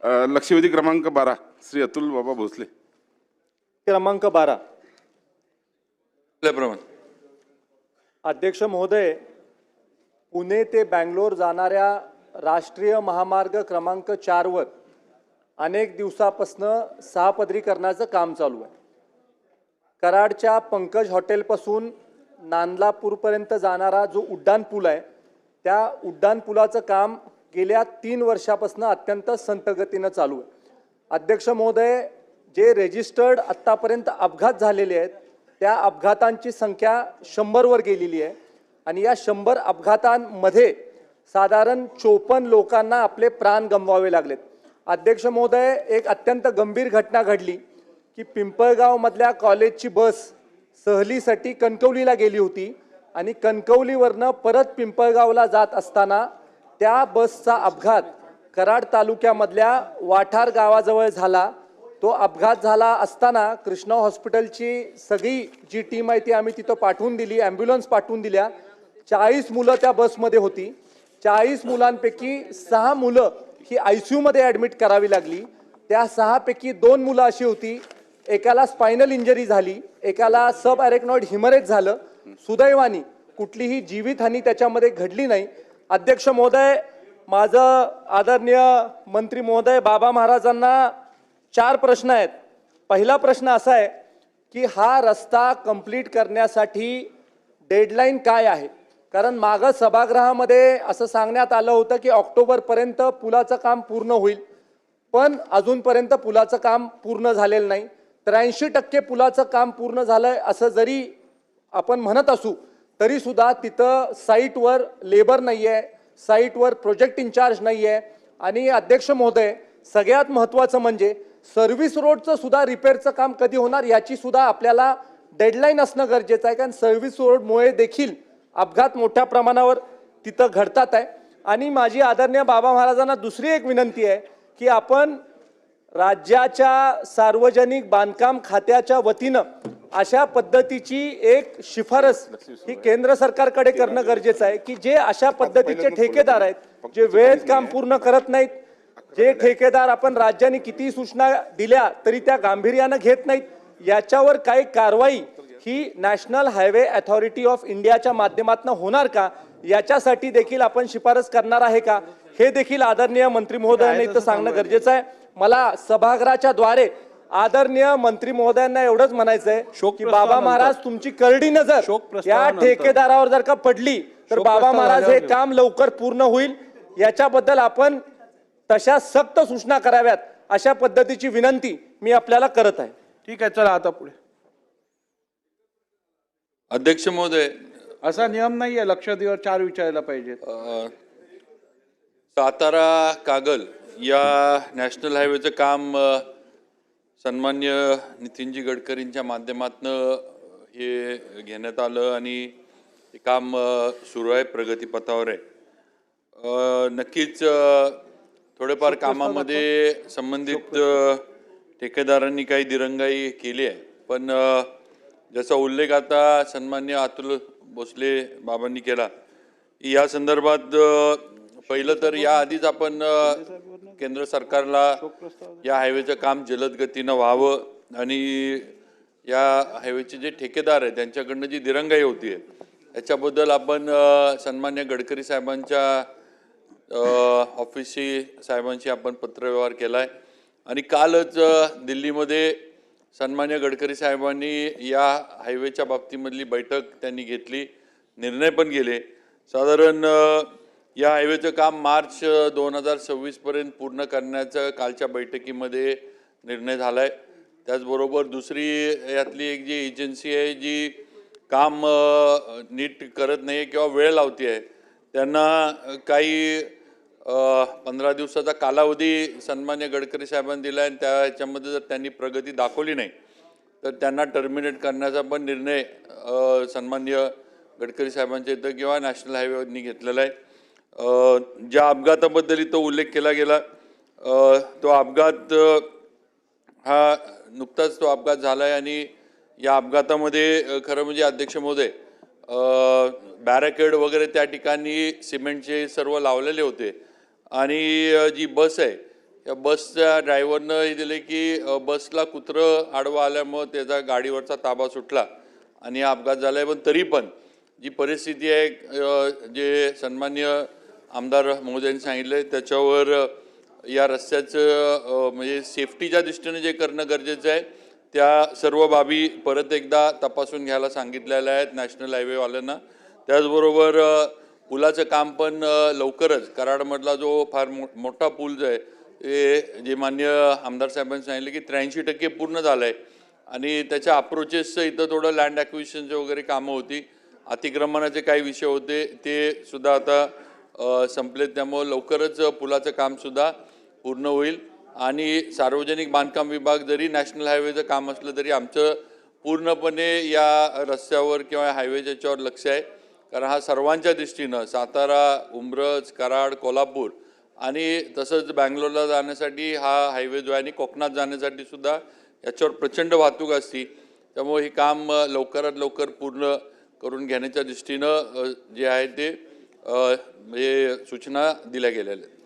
लक्षवेधी क्रमांक 12 श्री अतुल बाबा भोसले. क्रमांक 12. प्रमाण अध्यक्ष महोदय, पुणे ते बँगलोर जाणाऱ्या राष्ट्रीय महामार्ग क्रमांक 4 वर अनेक दिवसापासून सहापदरीकरणाचं काम चालू आहे. कराडच्या पंकज हॉटेलपासून नांदलापूरपर्यंत जाणारा जो उड्डाण पूल आहे, त्या उड्डाण पुलाचं काम गेल्या 3 वर्षापासून अत्यंत संत गतीनं चालू आहे. अध्यक्ष महोदय, जे रजिस्टर्ड आत्तापर्यंत अपघात झालेले आहेत त्या अपघातांची संख्या 100 वर गेलेली आहे आणि या 100 अपघातांमध्ये साधारण 54 लोकांना आपले प्राण गमवावे लागलेत. अध्यक्ष महोदय, एक अत्यंत गंभीर घटना घडली की पिंपळगावमधल्या कॉलेजची बस सहलीसाठी कणकवलीला गेली होती आणि कणकवलीवरनं परत पिंपळगावला जात असताना त्या बसचा अपघात कराड तालुक्यामधल्या वाठार गावाजवळ झाला. तो अपघात झाला असताना कृष्णा हॉस्पिटलची सगळी जी टीम आहे ती आम्ही तिथं पाठवून दिली, ॲम्ब्युलन्स पाठवून दिल्या. 40 मुलं त्या बसमध्ये होती. 40 मुलांपैकी 6 मुलं ही ICU मध्ये ॲडमिट करावी लागली. त्या 6 पैकी 2 मुलं अशी होती, एकाला स्पायनल इंजरी झाली, एकाला सब ॲरेक्नॉइड हिमरेज झालं. सुदैवाने कुठलीही जीवितहानी त्याच्यामध्ये घडली नाही. अध्यक्ष महोदय, माझं आदरणीय मंत्री महोदय बाबा महाराजांना 4 प्रश्न आहेत. पहिला प्रश्न असा आहे की हा रस्ता कंप्लीट करण्यासाठी डेडलाईन काय आहे? कारण मागं सभागृहामध्ये असं सांगण्यात आलं होतं की ऑक्टोबरपर्यंत पुलाचं काम पूर्ण होईल, पण अजूनपर्यंत पुलाचं काम पूर्ण झालेलं नाही. 83% पुलाचं काम पूर्ण झालंय असं जरी आपण म्हणत असू तरी सुद्धा तिथं साईटवर लेबर नाही आहे, साईटवर प्रोजेक्ट इन्चार्ज नाही आहे. आणि अध्यक्ष महोदय, सगळ्यात महत्त्वाचं म्हणजे सर्व्हिस रोडचं सुद्धा रिपेअरचं काम कधी होणार याची सुद्धा आपल्याला डेडलाईन असणं गरजेचं आहे. कारण सर्व्हिस रोडमुळे देखील अपघात मोठ्या प्रमाणावर तिथं घडतात आहे. आणि माझी आदरणीय बाबा महाराजांना दुसरी एक विनंती आहे की आपण राज्याच्या सार्वजनिक बांधकाम खात्याच्या वतीनं अशा पद्धतीची एक शिफारस ही केंद्र सरकारकडे करणं गरजेचं आहे की जे अशा पद्धतीचे ठेकेदार आहेत, जे वेळेत काम पूर्ण करत नाहीत, जे ठेकेदार आपण राज्याने किती सूचना दिल्या तरी त्या गांभीर्यानं घेत नाहीत, याच्यावर काही कारवाई ही नॅशनल हायवे अथॉरिटी ऑफ इंडियाच्या माध्यमातून होणार का, याच्यासाठी देखील आपण शिफारस करणार आहे का, हे देखील आदरणीय मंत्री महोदयांना इथं सांगणं गरजेचं आहे. मला सभागृहाच्या द्वारे आदरणीय मंत्री महोदयांना एवढंच म्हणायचं आहे की बाबा महाराज, तुमची करडी नजर या ठेकेदारावर जर का पडली तर बाबा महाराज हे काम लवकर पूर्ण होईल. याच्याबद्दल आपण तशा सक्त सूचना कराव्यात अशा पद्धतीची विनंती मी आपल्याला करत आहे. ठीक आहे, चला आता पुढे. अध्यक्ष महोदय, असा नियम नाहीये लक्षद्वीपवर 4 विचारायला पाहिजेत. सातारा कागल या नॅशनल हायवेचं काम सन्मान्य नितीनजी गडकरींच्या माध्यमातून हे घेण्यात आलं आणि हे काम सुरू आहे, प्रगतीपथावर आहे. नक्कीच थोडेफार कामामध्ये संबंधित ठेकेदारांनी काही दिरंगाई केली आहे, पण ज्याचा उल्लेख आता सन्मान्य अतुल भोसले बाबांनी केला, या संदर्भात पहिलं तर या आधीच आपण केंद्र सरकारला या हायवेचं काम जलद गतीनं व्हावं आणि या हायवेचे जे ठेकेदार आहेत त्यांच्याकडनं जी दिरंगाई होती आहे याच्याबद्दल आपण सन्मान्य गडकरी साहेबांच्या ऑफिसशी साहेबांशी आपण पत्रव्यवहार केला आहे. आणि कालच दिल्लीमध्ये सन्मान्य गडकरी साहेबांनी या हायवेच्या बाबतीमधली बैठक त्यांनी घेतली, निर्णय पण गेले. साधारण या हायवेचं काम मार्च 2026 पर्यंत पूर्ण करण्याचा कालच्या बैठकीमध्ये निर्णय झाला आहे. त्याचबरोबर दुसरी यातली एक जी एजन्सी आहे जी काम नीट करत नाही किंवा वेळ लावते आहे, त्यांना काही 15 दिवसाचा कालावधी सन्मान्य गडकरी साहेबांनी दिला आहे. त्या ह्याच्यामध्ये जर त्यांनी प्रगती दाखवली नाही तर त्यांना टर्मिनेट करण्याचा पण निर्णय सन्मान्य गडकरी साहेबांच्या इथं किंवा नॅशनल हायवेनी घेतलेला आहे. ज्या अपघाताबद्दल इथं उल्लेख केला गेला, तो अपघात हा नुकताच तो अपघात झाला आहे आणि या अपघातामध्ये खरं म्हणजे अध्यक्ष महोदय बॅरिकेड वगैरे त्या ठिकाणी सिमेंटचे सर्व लावलेले होते आणि जी बस आहे या बसच्या ड्रायव्हरनं हे दिले की बसला कुत्रं आडवं आल्यामुळं त्याचा गाडीवरचा ताबा सुटला आणि हा अपघात झाला आहे. पण तरी पण जी परिस्थिती आहे जे सन्माननीय आमदार महोदयांनी सांगितलं आहे त्याच्यावर या रस्त्याचं म्हणजे सेफ्टीच्या दृष्टीने जे करणं गरजेचं आहे त्या सर्व बाबी परत एकदा तपासून घ्यायला सांगितलेल्या आहेत नॅशनल हायवेवाल्यांना. त्याचबरोबर पुलाचं काम पण लवकरच कराडमधला जो फार मोठा पूल जो आहे ते जे माननीय आमदार साहेबांनी सांगितलं की 83% पूर्ण झालं आहे आणि त्याच्या अप्रोचेसचं इथं थोडं लँड ॲक्विजिशनचे वगैरे कामं होती, अतिक्रमणाचे काही विषय होते ते सुद्धा आता संपलेत. त्यामुळं लवकरच पुलाचं कामसुद्धा पूर्ण होईल आणि सार्वजनिक बांधकाम विभाग जरी नॅशनल हायवेचं काम असलं तरी आमचं पूर्णपणे या रस्त्यावर किंवा हायवेच्या याच्यावर लक्ष आहे. कारण हा सर्वांच्या दृष्टीनं सातारा, उंब्रज, कराड, कोल्हापूर आणि तसंच बँगलोरला जाण्यासाठी हा हायवे जो आहे आणि कोकणात जाण्यासाठी सुद्धा याच्यावर प्रचंड वाहतूक असते. त्यामुळे हे काम लवकरात लवकर पूर्ण करून घेण्याच्या दृष्टीनं जे आहे ते म्हणजे सूचना दिल्या गेलेल्या आहेत.